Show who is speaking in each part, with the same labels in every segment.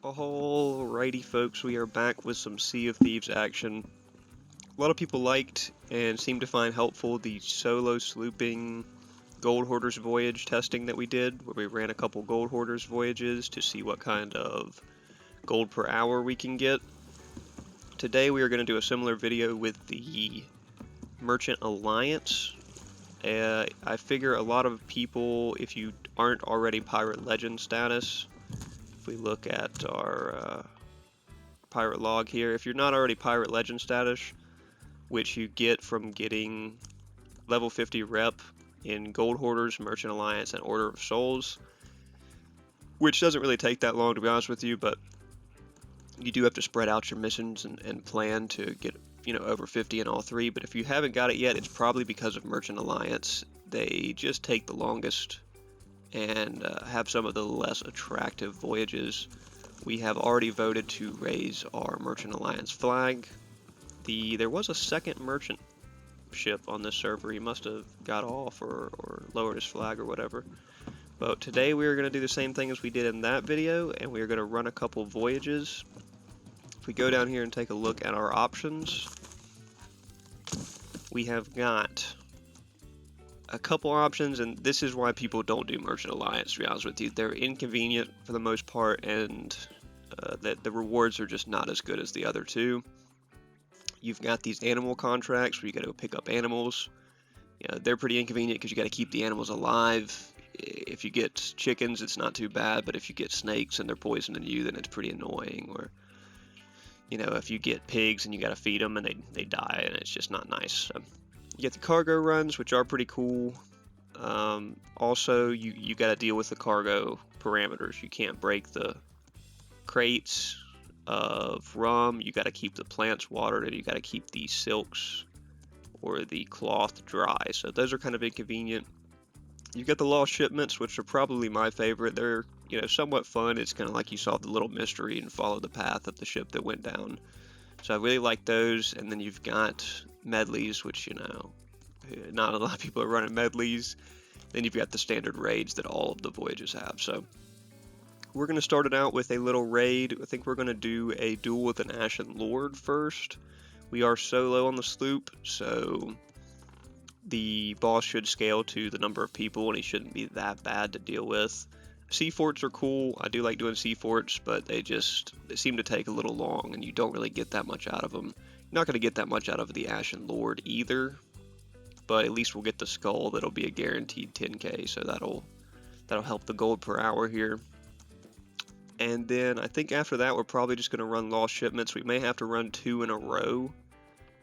Speaker 1: Alrighty folks, we are back with some Sea of Thieves action. A lot of people liked and seemed to find helpful the solo slooping Gold Hoarders voyage testing that we did, where we ran a couple Gold Hoarders voyages to see what kind of gold per hour we can get. Today we are going to do a similar video with the Merchant Alliance. I figure a lot of people, if you aren't already Pirate Legend status, if we look at our pirate log here, if you're not already Pirate Legend status, which you get from getting level 50 rep in Gold Hoarders, Merchant Alliance, and Order of Souls, which doesn't really take that long to be honest with you, but you do have to spread out your missions and plan to get over 50 in all three. But if you haven't got it yet, it's probably because of Merchant Alliance. They just take the longest and have some of the less attractive voyages. We have already voted to raise our Merchant Alliance flag. There was a second merchant ship on this server. He must have got off or lowered his flag or whatever. But today we are going to do the same thing as we did in that video, and we are going to run a couple voyages. If we go down here and take a look at our options, we have got a couple options, and this is why people don't do Merchant Alliance, to be honest with you. They're inconvenient for the most part, and the rewards are just not as good as the other two. You've got these animal contracts where you got to go pick up animals. They're pretty inconvenient because you got to keep the animals alive. If you get chickens, it's not too bad, but if you get snakes and they're poisoning you, then it's pretty annoying. Or if you get pigs and you got to feed them and they die, and it's just not nice. So you get the cargo runs, which are pretty cool. Also, you got to deal with the cargo parameters. You can't break the crates of rum. You got to keep the plants watered, and you got to keep the silks or the cloth dry. So those are kind of inconvenient. You get the lost shipments, which are probably my favorite. They're somewhat fun. It's kind of like you solve the little mystery and follow the path of the ship that went down. So I really like those. And then you've got medleys, which not a lot of people are running medleys. Then you've got the standard raids that all of the voyages have. So we're going to start it out with a little raid. I think we're going to do a duel with an Ashen Lord first. We are solo on the sloop, so the boss should scale to the number of people, and he shouldn't be that bad to deal with. Sea forts are cool. I do like doing sea forts, but they seem to take a little long, and you don't really get that much out of them. You're not going to get that much out of the Ashen Lord either, but at least we'll get the skull. That'll be a guaranteed 10k, so that'll help the gold per hour here. And then I think after that we're probably just going to run lost shipments. We may have to run 2 in a row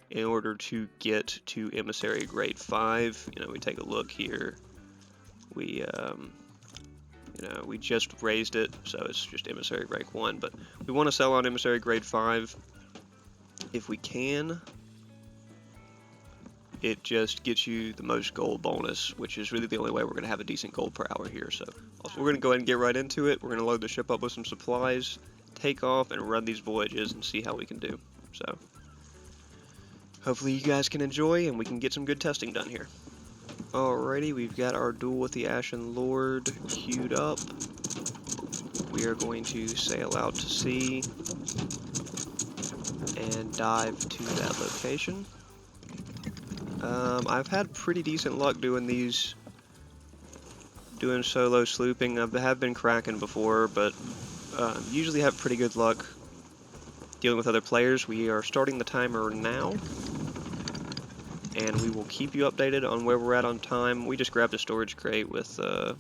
Speaker 1: in order to get to Emissary Grade 5. We take a look here. We just raised it, so it's just Emissary Rank 1. But we want to sell on Emissary Grade 5 if we can. It just gets you the most gold bonus, which is really the only way we're going to have a decent gold per hour here. So we're going to go ahead and get right into it. We're going to load the ship up with some supplies, take off, and run these voyages and see how we can do. So hopefully you guys can enjoy and we can get some good testing done here. Alrighty, we've got our duel with the Ashen Lord queued up. We are going to sail out to sea and dive to that location. I've had pretty decent luck doing solo slooping. I have been cracking before, but usually have pretty good luck dealing with other players. We are starting the timer now, and we will keep you updated on where we're at on time. We just grabbed a storage crate with a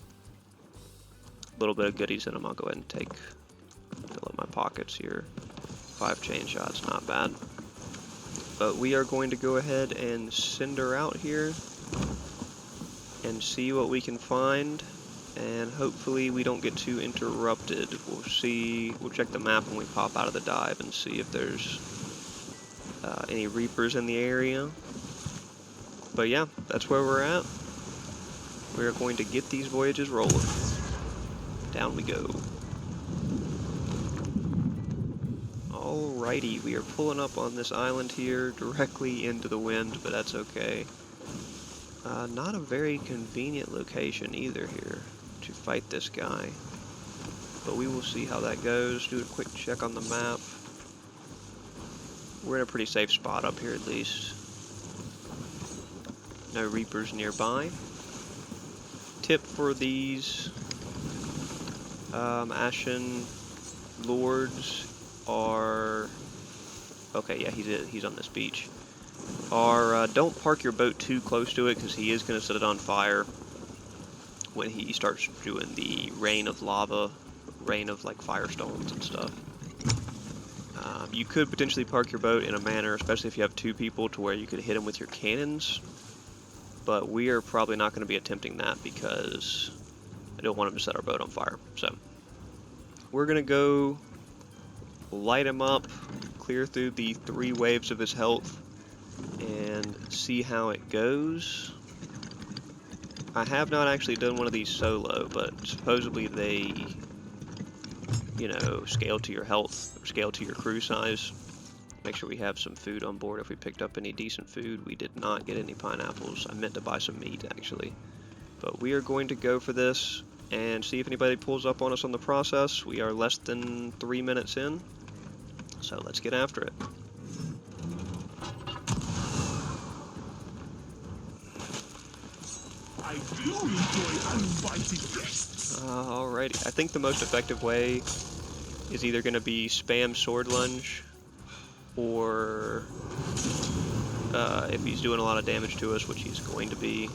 Speaker 1: little bit of goodies in them. I'll go ahead and fill up my pockets here. 5 chain shots, not bad. But we are going to go ahead and send her out here and see what we can find, and hopefully we don't get too interrupted. We'll check the map when we pop out of the dive and see if there's any Reapers in the area. But yeah, that's where we're at. We're going to get these voyages rolling. Down we go. Alrighty, we are pulling up on this island here, directly into the wind, but that's okay. Not a very convenient location either here to fight this guy. but we will see how that goes. Do a quick check on the map. We're in a pretty safe spot up here at least. No Reapers nearby. Tip for these Ashen Lords are... Okay, yeah, he's on this beach. Don't park your boat too close to it, because he is going to set it on fire when he starts doing the rain of lava, rain of like firestones and stuff. You could potentially park your boat in a manner, especially if you have two people, to where you could hit him with your cannons, but we are probably not going to be attempting that because I don't want him to set our boat on fire. So we're going to go light him up, clear through the 3 waves of his health, and see how it goes. I have not actually done one of these solo, but supposedly they, you know, scale to your health, or scale to your crew size. Make sure we have some food on board if we picked up any decent food. We did not get any pineapples. I meant to buy some meat, actually. But we are going to go for this and see if anybody pulls up on us on the process. We are less than 3 minutes in, so let's get after it.
Speaker 2: I do enjoy uninvited guests.
Speaker 1: Alrighty, I think the most effective way is either going to be spam sword lunge, or if he's doing a lot of damage to us, which he's going to be,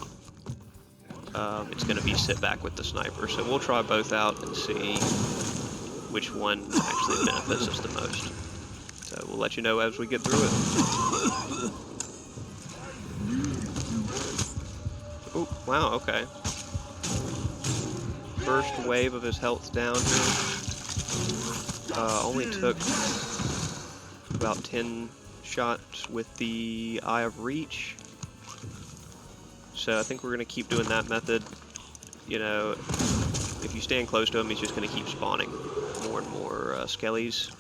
Speaker 1: it's going to be sit back with the sniper. So we'll try both out and see which one actually benefits us the most. So we'll let you know as we get through it. Oh, wow, okay. First wave of his health down here. Only took about 10 shots with the Eye of Reach. So I think we're going to keep doing that method. You know, if you stand close to him, he's just going to keep spawning more and more skellies.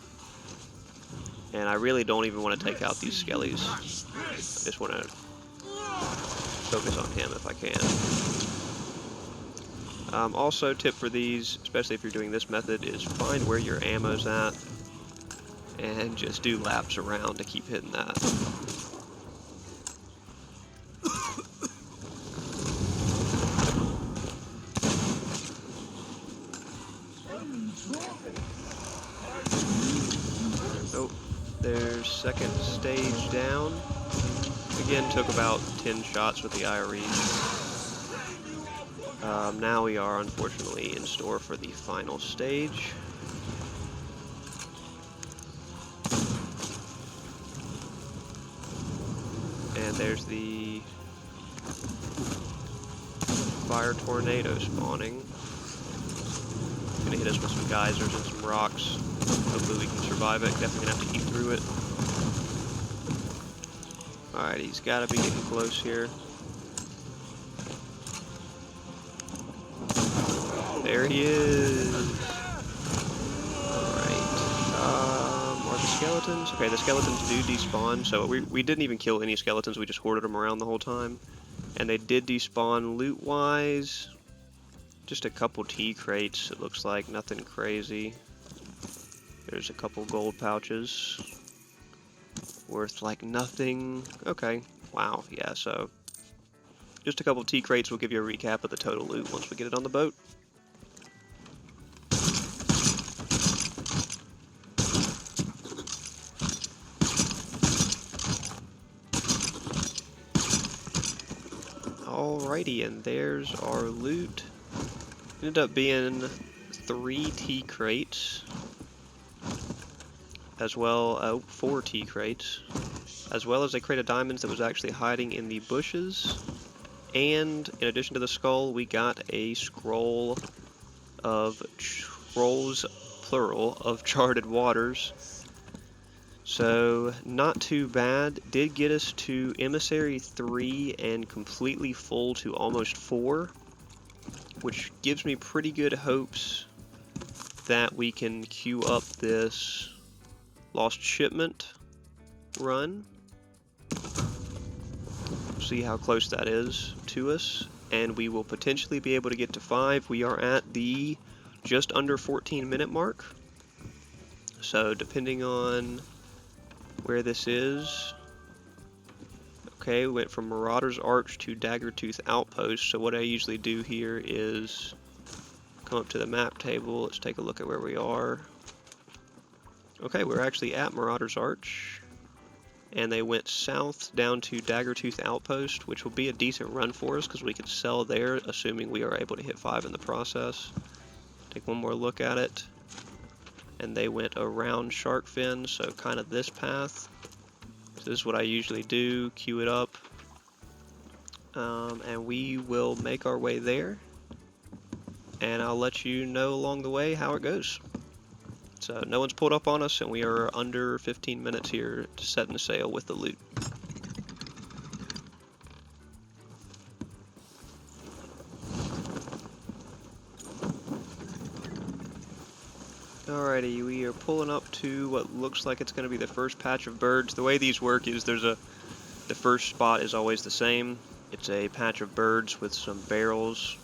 Speaker 1: And I really don't even want to take out these skellies. I just want to focus on him if I can. Also, tip for these, especially if you're doing this method, is find where your ammo's at and just do laps around to keep hitting that. Oh, there's second stage down. Again, took about 10 shots with the Eye of Reach. Now we are unfortunately in store for the final stage. And there's the fire tornado spawning. Gonna hit us with some geysers and some rocks. Hopefully we can survive it. Definitely gonna have to eat through it. Alright, he's gotta be getting close here. There he is! Alright. Are the skeletons? Okay, the skeletons do despawn, so we didn't even kill any skeletons, we just hoarded them around the whole time. And they did despawn loot-wise. Just a couple tea crates, it looks like, nothing crazy. There's a couple gold pouches. Worth like nothing. Okay, wow, yeah, so just a couple tea crates will give you a recap of the total loot once we get it on the boat. Alrighty, and there's our loot. Ended up being 3 tea crates, as well, 4 tea crates, as well as a crate of diamonds that was actually hiding in the bushes. And in addition to the skull, we got a scrolls, plural, of charted waters. So, not too bad. Did get us to Emissary 3 and completely full to almost 4, which gives me pretty good hopes that we can queue up this Lost Shipment run. See how close that is to us, and we will potentially be able to get to 5. We are at the just under 14-minute mark. So depending on where this is, okay, we went from Marauder's Arch to Daggertooth Outpost. So what I usually do here is come up to the map table. Let's take a look at where we are. Okay, we're actually at Marauder's Arch, and they went south down to Daggertooth Outpost, which will be a decent run for us because we can sell there, assuming we are able to hit 5 in the process. Take one more look at it, and they went around Sharkfin, so kind of this path. So this is what I usually do, queue it up, and we will make our way there, and I'll let you know along the way how it goes. So no one's pulled up on us, and we are under 15 minutes here setting sail with the loot. Alrighty, we are pulling up to what looks like it's going to be the first patch of birds. The way these work is the first spot is always the same. It's a patch of birds with some barrels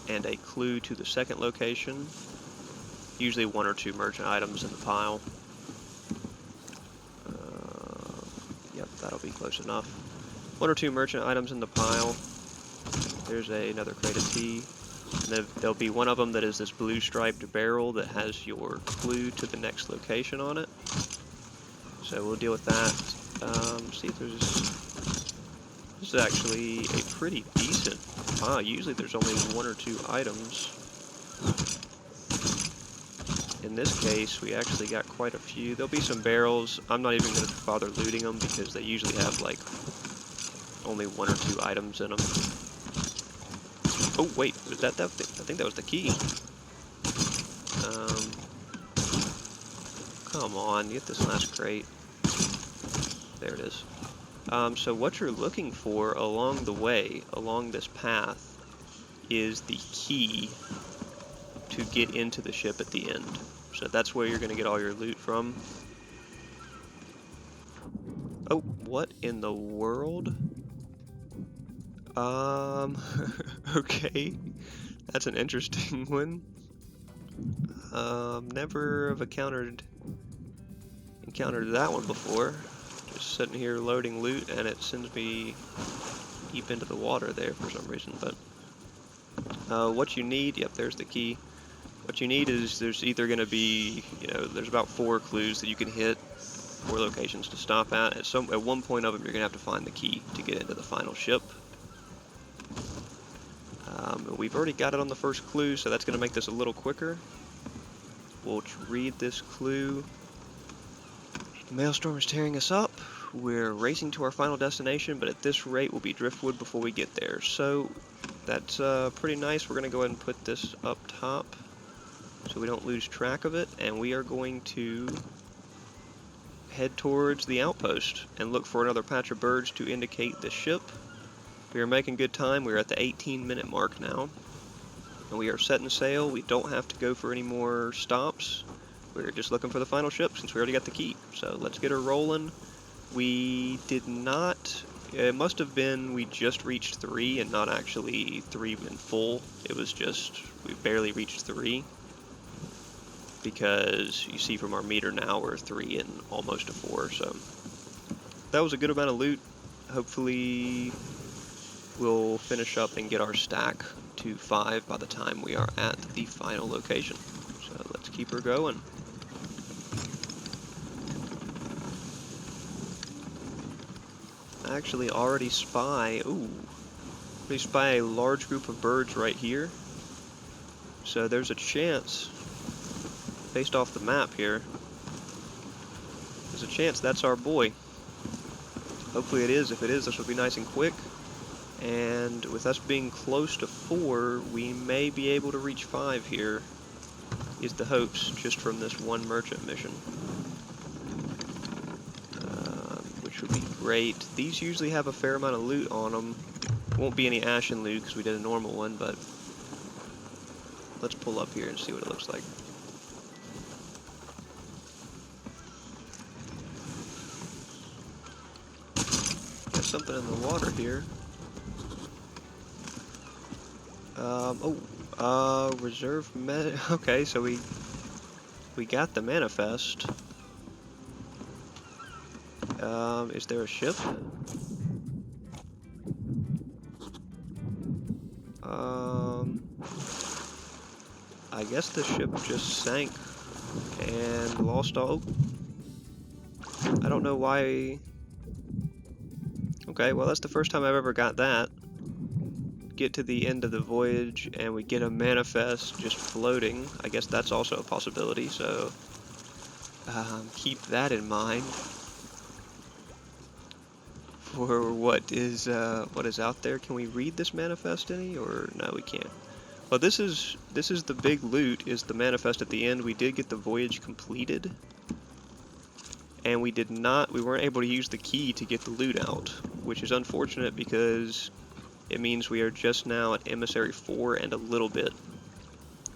Speaker 1: and a clue to the second location. Usually 1 or 2 merchant items in the pile. Yep, that'll be close enough. 1 or 2 merchant items in the pile. There's another crate of tea. And then there'll be one of them that is this blue striped barrel that has your clue to the next location on it. So we'll deal with that. See if there's... This is actually a pretty decent... usually there's only 1 or 2 items. In this case, we actually got quite a few. There'll be some barrels. I'm not even going to bother looting them because they usually have like only 1 or 2 items in them. Oh wait, was that I think that was the key. Come on, get this last crate. There it is. So what you're looking for along the way, along this path, is the key to get into the ship at the end. So that's where you're going to get all your loot from. Oh, what in the world? Okay. That's an interesting one. Never have encountered that one before. Just sitting here loading loot and it sends me deep into the water there for some reason, but what you need, yep, there's the key. What you need is there's either going to be, there's about 4 clues that you can hit, 4 locations to stop at. At one point of them, you're going to have to find the key to get into the final ship. We've already got it on the first clue, so that's going to make this a little quicker. We'll read this clue. The maelstrom is tearing us up. We're racing to our final destination, but at this rate we'll be driftwood before we get there. So that's pretty nice. We're going to go ahead and put this up top so we don't lose track of it, and we are going to head towards the outpost and look for another patch of birds to indicate the ship. We are making good time. We're at the 18-minute mark now, and we are setting sail. We don't have to go for any more stops. We're just looking for the final ship since we already got the key. So let's get her rolling. We did not... It must have been we just reached 3 and not actually 3 in full. It was just we barely reached 3. Because you see from our meter now we're 3 and almost a 4. So that was a good amount of loot. Hopefully we'll finish up and get our stack to 5 by the time we are at the final location. So let's keep her going. I actually already spy a large group of birds right here. So there's a chance, based off the map here, there's a chance that's our boy. Hopefully it is. If it is, this will be nice and quick. And with us being close to 4, we may be able to reach 5 here, is the hopes, just from this one merchant mission. Which would be great. These usually have a fair amount of loot on them. Won't be any ashen loot because we did a normal one, but let's pull up here and see what it looks like. Got something in the water here. Oh, Reserve okay, so we got the manifest. Is there a ship? I guess the ship just sank and lost all. I don't know why. Okay, well that's the first time I've ever got that. Get to the end of the voyage and we get a manifest just floating. I guess that's also a possibility, so keep that in mind for what is out there. Can we read this manifest any, or no, we can't? Well, this is the big loot, is the manifest at the end. We did get the voyage completed, and we weren't able to use the key to get the loot out, which is unfortunate because it means we are just now at Emissary 4 and a little bit.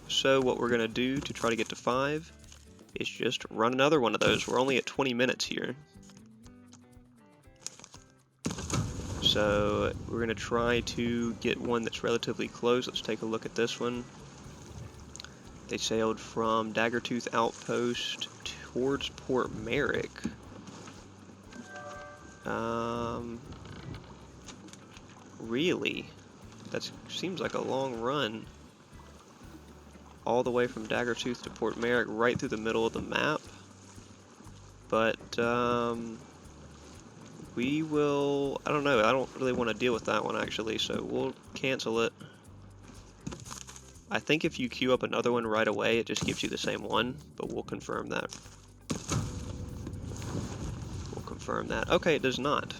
Speaker 1: So what we're going to do to try to get to 5 is just run another one of those. We're only at 20 minutes here. So we're going to try to get one that's relatively close. Let's take a look at this one. They sailed from Daggertooth Outpost towards Port Merrick. Really? That seems like a long run. All the way from Daggertooth to Port Merrick, right through the middle of the map. But, we will... I don't know, I don't really want to deal with that one, actually, so we'll cancel it. I think if you queue up another one right away, it just gives you the same one, but we'll confirm that. We'll confirm that. Okay, it does not.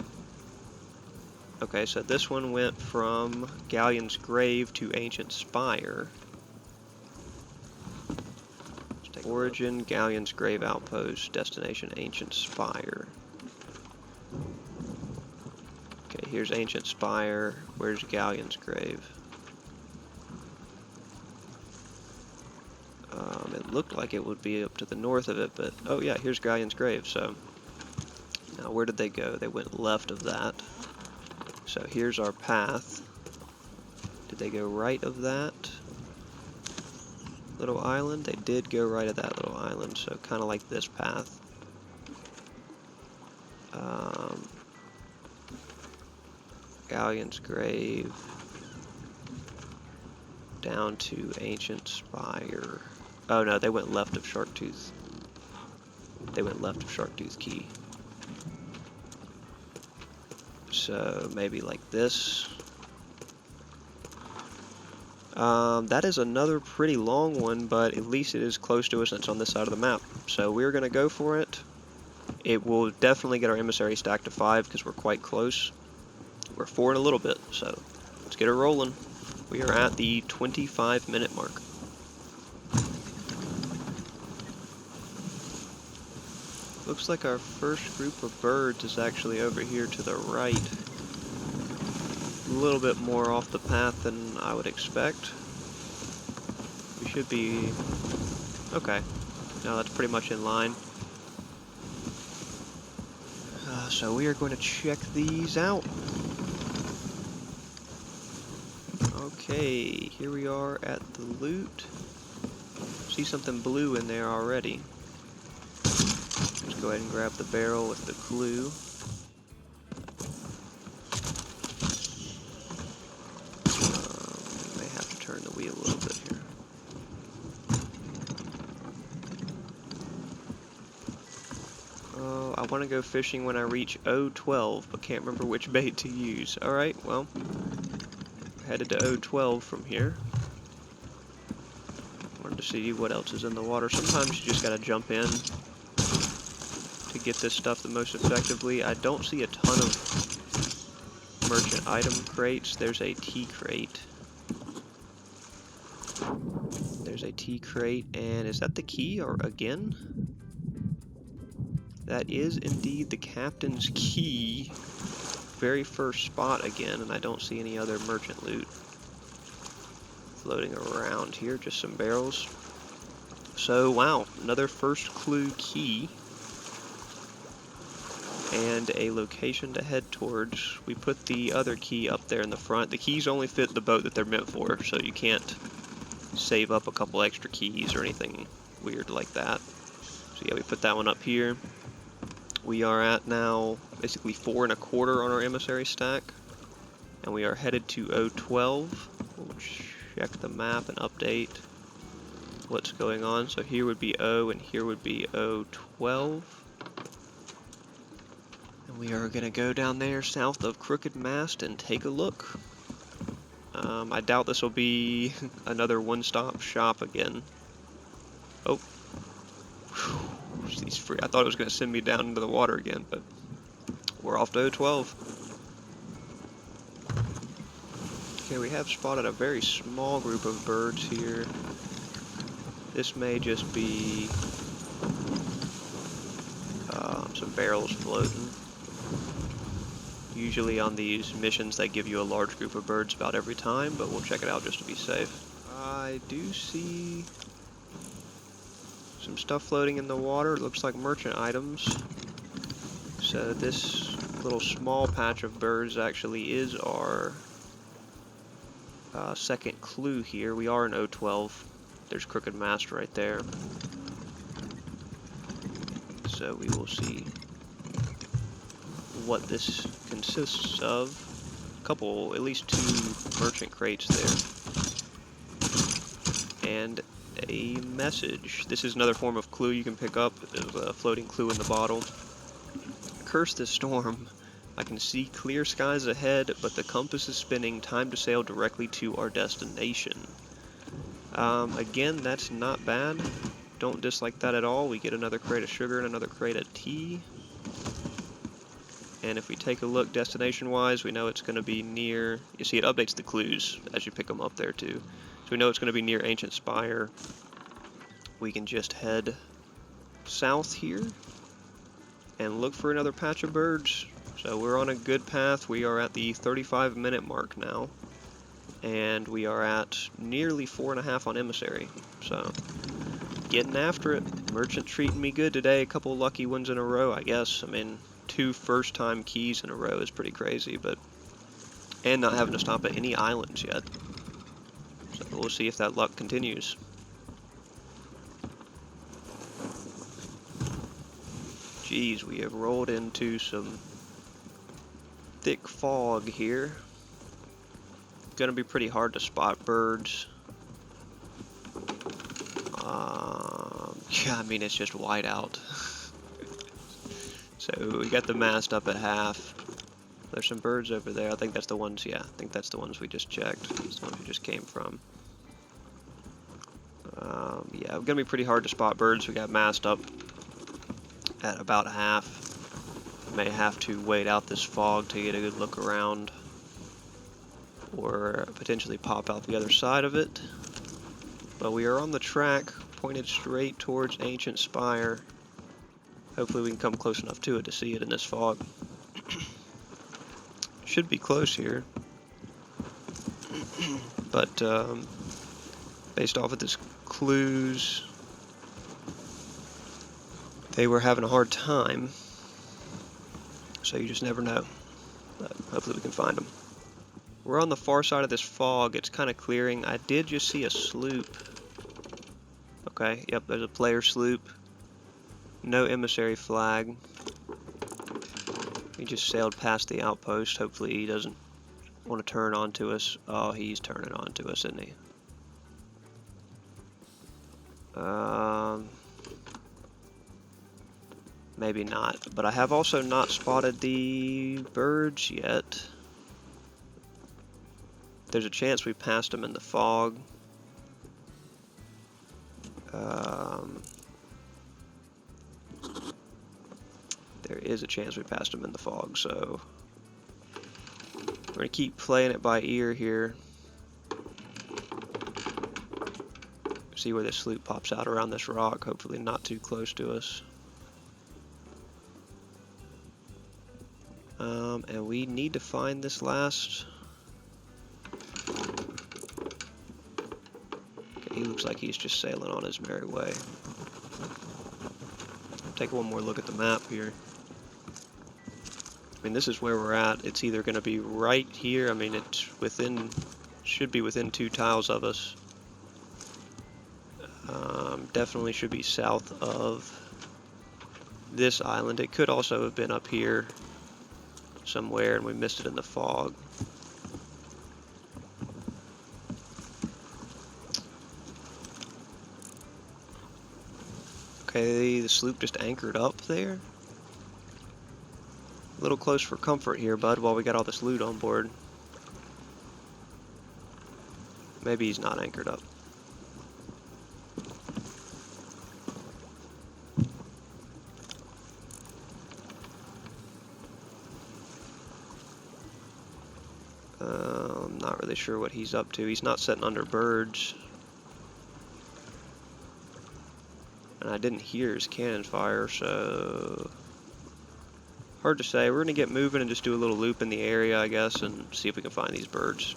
Speaker 1: Okay, so this one went from Galleon's Grave to Ancient Spire. Origin, Galleon's Grave Outpost, destination Ancient Spire. Okay, here's Ancient Spire. Where's Galleon's Grave? It looked like it would be up to the north of it, but oh yeah, here's Galleon's Grave. So now where did they go? They went left of that. So here's our path. Did they go right of that little island? They did go right of that little island, so kind of like this path. Galleon's Grave down to Ancient Spire. Oh no, they went left of Sharktooth. They went left of Sharktooth Key. So maybe like this. That is another pretty long one, but at least it is close to us and it's on this side of the map. So we're going to go for it. It will definitely get our emissary stack to 5 because we're quite close. We're 4 in a little bit, so let's get it rolling. We are at the 25-minute mark. Looks like our first group of birds is actually over here to the right. A little bit more off the path than I would expect. We should be... okay. No, that's pretty much in line. So we are going to check these out. Okay, here we are at the loot. See something blue in there already. Let's go ahead and grab the barrel with the clue. May have to turn the wheel a little bit here. Oh, I want to go fishing when I reach O12, but can't remember which bait to use. Alright, well, headed to O12 from here. Wanted to see what else is in the water. Sometimes you just gotta jump in to get this stuff the most effectively. I don't see a ton of merchant item crates. There's a tea crate. There's a tea crate, and is that the key or again? That is indeed the captain's key. Very first spot again, and I don't see any other merchant loot floating around here, just some barrels. So, wow, another first clue key. And a location to head towards. We put the other key up there in the front. The keys only fit the boat that they're meant for, so you can't save up a couple extra keys or anything weird like that. So yeah, we put that one up here. We are at now basically 4 1/4 on our emissary stack, and we are headed to O12. We'll check the map and update what's going on. So here would be O and here would be O12. And we are going to go down there south of Crooked Mast and take a look. I doubt this will be another one-stop shop again. Oh. He's free. I thought it was going to send me down into the water again, but we're off to O12. Okay, we have spotted a very small group of birds here. This may just be some barrels floating. Usually on these missions they give you a large group of birds about every time, but we'll check it out just to be safe. I do see some stuff floating in the water. It looks like merchant items. So this little small patch of birds actually is our second clue here. We are in O12. There's Crooked Mast right there. So we will see what this consists of. A couple, at least 2 merchant crates there. And a message. This is another form of clue you can pick up. There's a floating clue in the bottle. Curse this storm. I can see clear skies ahead, but the compass is spinning. Time to sail directly to our destination. Again, that's not bad. Don't dislike that at all. We get another crate of sugar and another crate of tea. And if we take a look destination-wise, we know it's going to be near... You see, it updates the clues as you pick them up there, too. So we know it's going to be near Ancient Spire. We can just head south here and look for another patch of birds. So we're on a good path. We are at the 35-minute mark now. And we are at nearly 4.5 on emissary. So, getting after it. Merchant treating me good today. A couple lucky ones in a row, I guess. I mean, 2 first-time keys in a row is pretty crazy, but... And not having to stop at any islands yet. So we'll see if that luck continues. Geez, we have rolled into some thick fog here. Gonna be pretty hard to spot birds. Yeah, I mean, it's just white out. So we got the mast up at half. There's some birds over there. I think that's the ones, yeah, I think that's the ones we just checked. That's the ones we just came from. Yeah, gonna be pretty hard to spot birds. We got mast up at about half. May have to wait out this fog to get a good look around, or potentially pop out the other side of it. But we are on the track, pointed straight towards Ancient Spire. Hopefully we can come close enough to it to see it in this fog. Should be close here. But based off of this clues, they were having a hard time. So you just never know. But hopefully we can find them. We're on the far side of this fog. It's kind of clearing. I did just see a sloop. Okay, yep, there's a player sloop. No emissary flag. He just sailed past the outpost. Hopefully he doesn't want to turn onto us. Oh, he's turning onto us, isn't he? Maybe not. But I have also not spotted the birds yet. There's a chance we passed them in the fog. There is a chance we passed them in the fog, so we're going to keep playing it by ear here. See where this sloop pops out around this rock, hopefully not too close to us. And we need to find this last... Okay, he looks like he's just sailing on his merry way. Take one more look at the map here. I mean, this is where we're at. It's either going to be right here. I mean, it's within, should be within 2 tiles of us. definitely should be south of this island. It could also have been up here somewhere and we missed it in the fog. Okay, the sloop just anchored up there. A little close for comfort here, bud, while we got all this loot on board. Maybe he's not anchored up. I'm not really sure what he's up to. He's not sitting under birds. And I didn't hear his cannon fire, so... hard to say. We're going to get moving and just do a little loop in the area, I guess, and see if we can find these birds.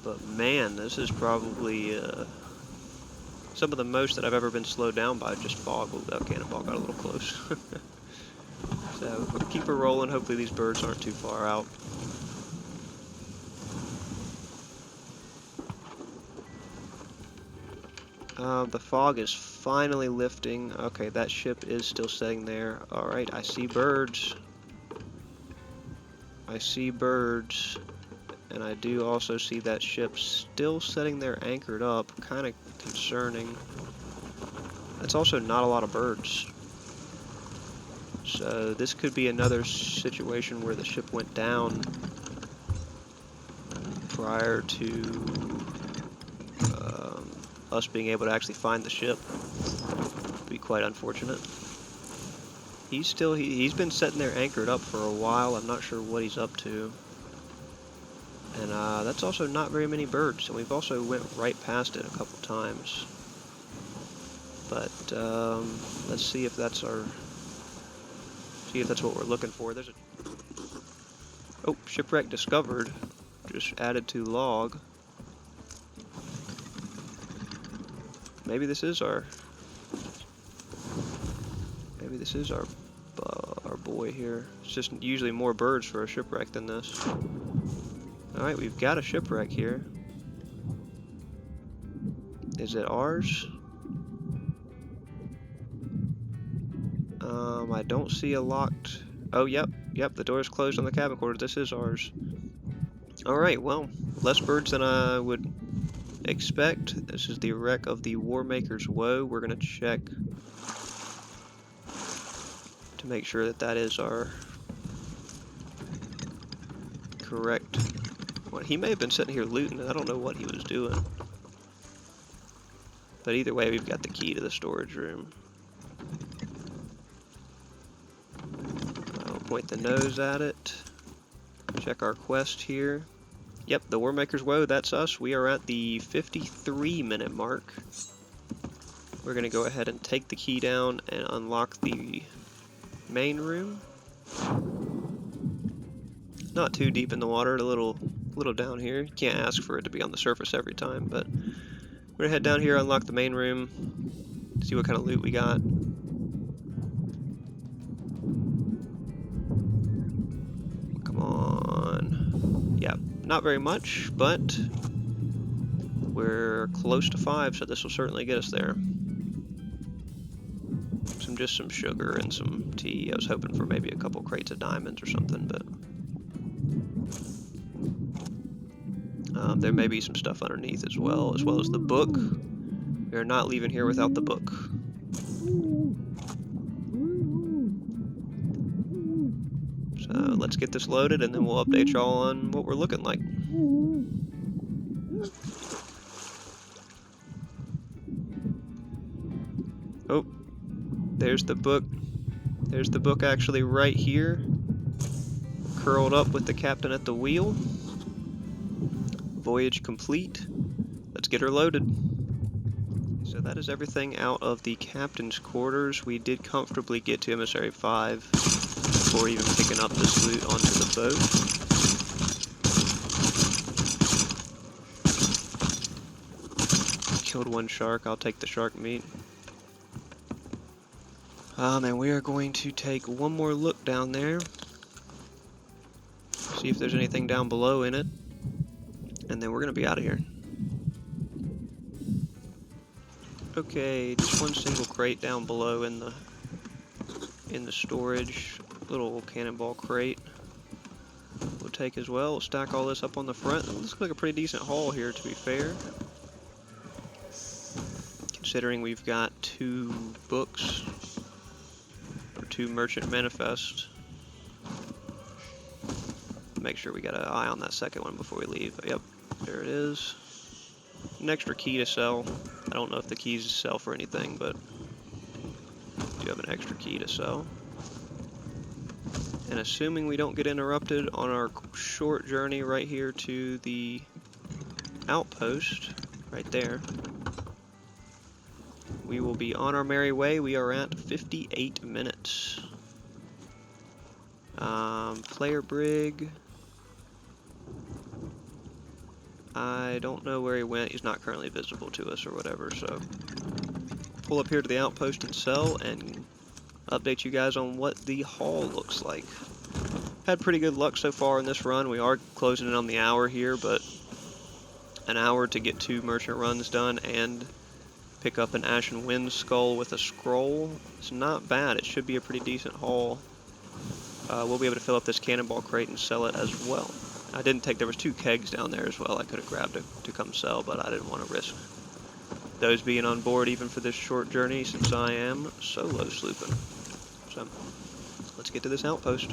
Speaker 1: But man, this is probably some of the most that I've ever been slowed down by just fog. Oh, that cannonball got a little close. So we'll keep her rolling. Hopefully these birds aren't too far out. The fog is finally lifting. Okay, that ship is still sitting there. Alright, I see birds. I see birds. And I do also see that ship still sitting there anchored up. Kind of concerning. That's also not a lot of birds. So this could be another situation where the ship went down prior to us being able to actually find the ship. Would be quite unfortunate. He's been sitting there anchored up for a while. I'm not sure what he's up to. And that's also not very many birds, and we've also went right past it a couple times. But let's see if that's what we're looking for. There's a shipwreck discovered. Just added to log. Maybe this is our boy here. It's just usually more birds for a shipwreck than this. Alright, we've got a shipwreck here. Is it ours? I don't see a locked... Oh, yep, the door is closed on the cabin quarters. This is ours. Alright, well, less birds than I would expect. This is the wreck of the Warmaker's Woe. We're going to check to make sure that that is our correct one. He may have been sitting here looting. I don't know what he was doing. But either way, we've got the key to the storage room. I'll point the nose at it. Check our quest here. Yep, the Warmaker's Woe, that's us. We are at the 53-minute mark. We're going to go ahead and take the key down and unlock the main room. Not too deep in the water, a little down here. You can't ask for it to be on the surface every time, but we're going to head down here, unlock the main room, see what kind of loot we got. Come on. Yeah, not very much, but we're close to 5, so this will certainly get us there. Just some sugar and some tea. I was hoping for maybe a couple crates of diamonds or something, but there may be some stuff underneath as well as the book. We are not leaving here without the book. So let's get this loaded and then we'll update y'all on what we're looking like. Oh, there's the book. There's the book actually right here, curled up with the captain at the wheel. Voyage complete. Let's get her loaded. So that is everything out of the captain's quarters. We did comfortably get to Emissary 5 before even picking up this loot onto the boat. Killed one shark. I'll take the shark meat. And we are going to take one more look down there. See if there's anything down below in it. and then we're gonna be out of here. Okay, just one single crate down below in the storage. Little cannonball crate. We'll take as well. We'll stack all this up on the front. It looks like a pretty decent haul here, to be fair. Considering we've got 2 books, or 2 merchant manifests. Make sure we got an eye on that second one before we leave. Yep, there it is. An extra key to sell. I don't know if the keys sell for anything, but I do have an extra key to sell. And assuming we don't get interrupted on our short journey right here to the outpost, right there, we will be on our merry way. We are at 58 minutes. Player brig. I don't know where he went. He's not currently visible to us or whatever, so pull up here to the outpost and sell and update you guys on what the haul looks like. Had pretty good luck so far in this run. We are closing in on the hour here, but an hour to get 2 merchant runs done and pick up an Ashen Wind skull with a scroll. It's not bad. It should be a pretty decent haul. We'll be able to fill up this cannonball crate and sell it as well. I didn't take, there was 2 kegs down there as well I could have grabbed to come sell, but I didn't want to risk those being on board even for this short journey since I am solo slooping. So, let's get to this outpost.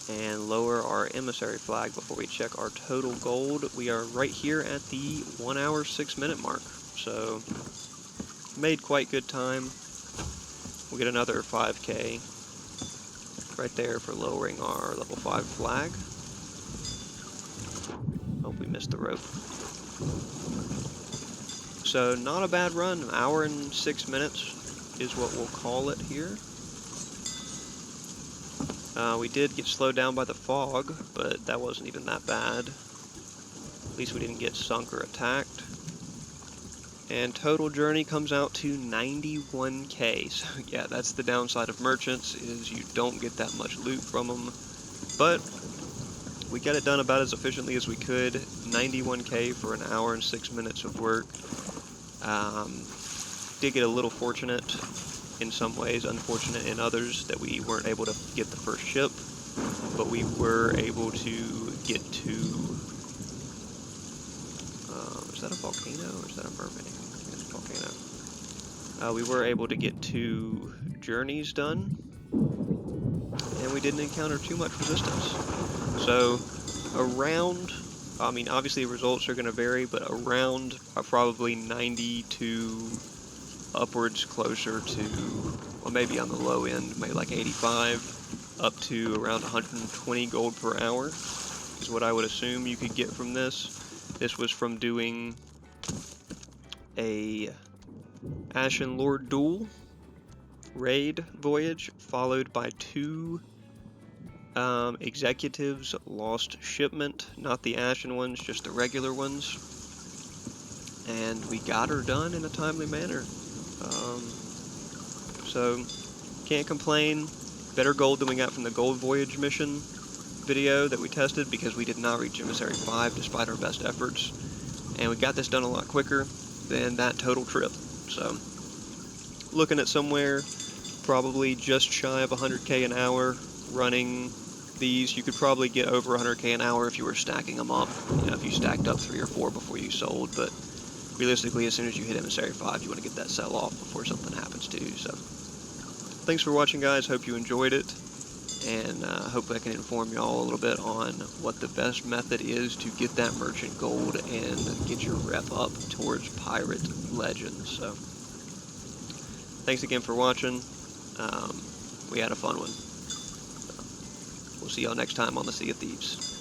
Speaker 1: And lower our emissary flag before we check our total gold. We are right here at the 1 hour 6 minute mark, so made quite good time. We'll get another 5k right there for lowering our level 5 flag. Oh, we missed the rope. So not a bad run. 1 hour and 6 minutes is what we'll call it here. We did get slowed down by the fog, but that wasn't even that bad. At least we didn't get sunk or attacked. And total journey comes out to 91k. So yeah, that's the downside of merchants, is you don't get that much loot from them. But we got it done about as efficiently as we could. 91k for 1 hour and 6 minutes of work. Did get a little fortunate in some ways, unfortunate in others, that we weren't able to get the first ship, but we were able to get to, is that a volcano or is that a mermaid? I think it's a volcano. We were able to get 2 journeys done, and we didn't encounter too much resistance. So around, I mean, obviously results are going to vary, but around probably 90 to upwards closer to, well, maybe on the low end, maybe like 85, up to around 120 gold per hour is what I would assume you could get from this. This was from doing a Ashen Lord Duel raid voyage, followed by 2 executives lost shipment, not the Ashen ones, just the regular ones. And we got her done in a timely manner. So can't complain. Better gold than we got from the Gold Voyage mission video that we tested, because we did not reach Emissary 5 despite our best efforts. And we got this done a lot quicker than that total trip. So looking at somewhere probably just shy of 100k an hour running these. You could probably get over 100k an hour if you were stacking them up. You know, if you stacked up 3 or 4 before you sold, but realistically, as soon as you hit Emissary 5, you want to get that sell off before something happens to you. So thanks for watching, guys. Hope you enjoyed it, and hopefully I can inform y'all a little bit on what the best method is to get that merchant gold and get your rep up towards Pirate Legends. So thanks again for watching. We had a fun one. We'll see y'all next time on the Sea of Thieves.